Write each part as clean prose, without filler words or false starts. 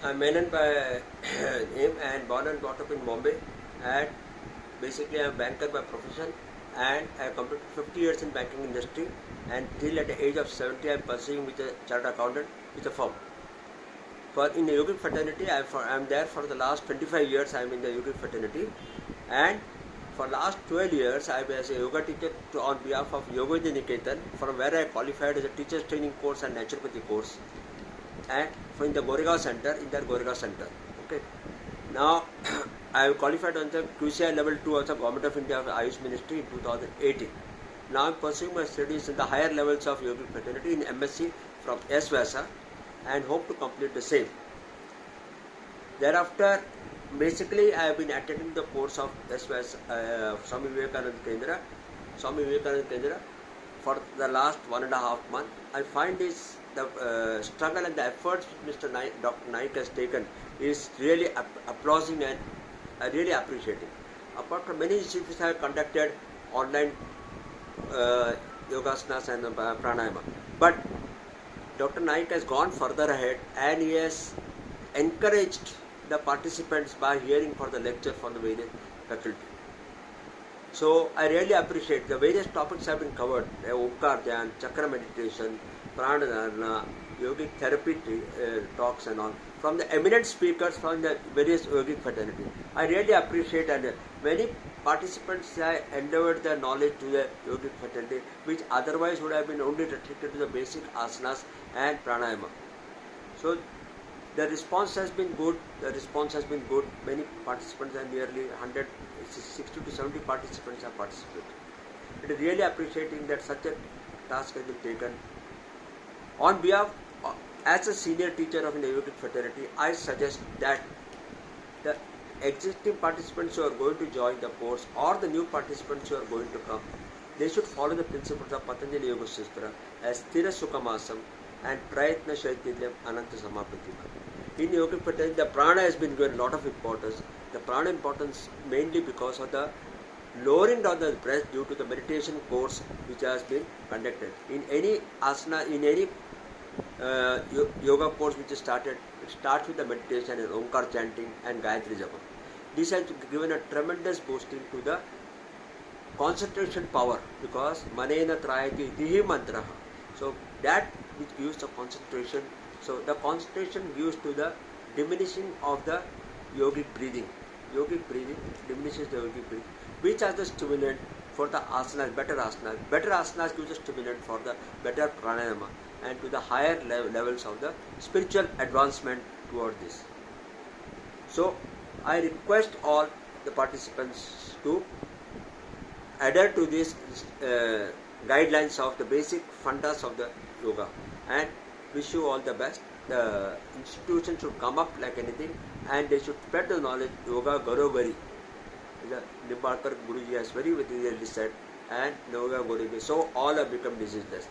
I'm Menon by name and born and brought up in Bombay. And basically, I'm a banker by profession, and I have completed 50 years in banking industry. And till at the age of 70, I'm pursuing with a chartered accountant with a firm. For in the yogic fraternity, I'm there for the last 25 years. I'm in the yogic fraternity, and for last 12 years, I've been as a yoga teacher on behalf of Yoga Niketan, from where I qualified as a teacher's training course and naturopathy course, and in the Goregaon Center, Okay. Now, I have qualified on the QCI level 2 of the Government of India of Ayush Ministry in 2018. Now I am pursuing my studies in the higher levels of yogic fraternity in MSc from SVASA and hope to complete the same. Thereafter, basically I have been attending the course of SVASA, Swami Vivekananda Kendra for the last 1.5 months. I find this the struggle and the efforts Dr. Naik has taken is really applauding and really appreciating. Apart from many institutions have conducted online yogasanas and pranayama, but Dr. Naik has gone further ahead and he has encouraged the participants by hearing for the lecture from the various faculty. So I really appreciate the various topics have been covered: Omkar Dhyan, Chakra meditation, Pranadharana, yogic therapy talks and all from the eminent speakers from the various yogic fraternity. I really appreciate, and many participants have endeavored their knowledge to the yogic fraternity, which otherwise would have been only restricted to the basic asanas and pranayama. So the response has been good. Many participants are nearly 160 to 70 participants have participated. It is really appreciating that such a task has been taken. On behalf, as a senior teacher of the yogic fraternity, I suggest that the existing participants who are going to join the course or the new participants who are going to come, they should follow the principles of Patanjali Yoga Shastra as Sthira Sukhamasam and Prayatna Shaitilyam Ananta Samapratima. In yogic fraternity, the prana has been given a lot of importance. The prana importance mainly because of the lowering down the breath due to the meditation course which has been conducted. In any asana, in any yoga course which is started, it starts with the meditation and Omkar chanting and Gayatri Japam. This has given a tremendous boosting to the concentration power because Manena Trayati Dihi Mantra. So that which gives the concentration. So the concentration gives to the diminishing of the yogic breathing. Yogic breathing diminishes the yogic breathing, which are the stimulant for the asanas, better asanas. Better asanas gives a stimulant for the better pranayama and to the higher levels of the spiritual advancement toward this. So I request all the participants to adhere to these guidelines of the basic fundas of the yoga and wish you all the best. The institution should come up like anything and they should spread the knowledge. Yoga Garoveri, the Nimbarkar Guruji has very clearly said, and Yoga Garoveri. So all have become diseaseless.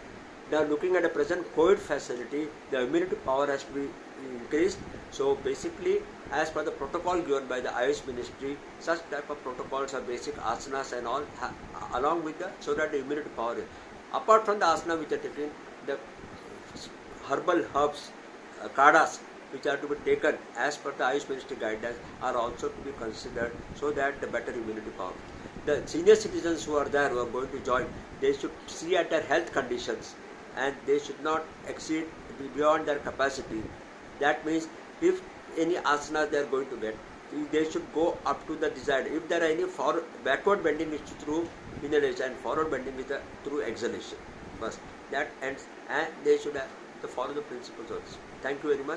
Now looking at the present COVID facility, the immunity power has to be increased. So basically, as per the protocol given by the Ayush Ministry, such type of protocols are basic asanas and all, along with the, so that the immunity power is. Apart from the asana which are taken, the herbal herbs, kadas, which are to be taken as per the Ayush Ministry guidelines are also to be considered so that the better immunity power. The senior citizens who are there, who are going to join, they should see at their health conditions and they should not exceed beyond their capacity. That means if any asanas they are going to get, they should go up to the desired. If there are any backward bending is through inhalation and forward bending is through exhalation. First, that ends, and they should have to follow the principles of this. Thank you very much.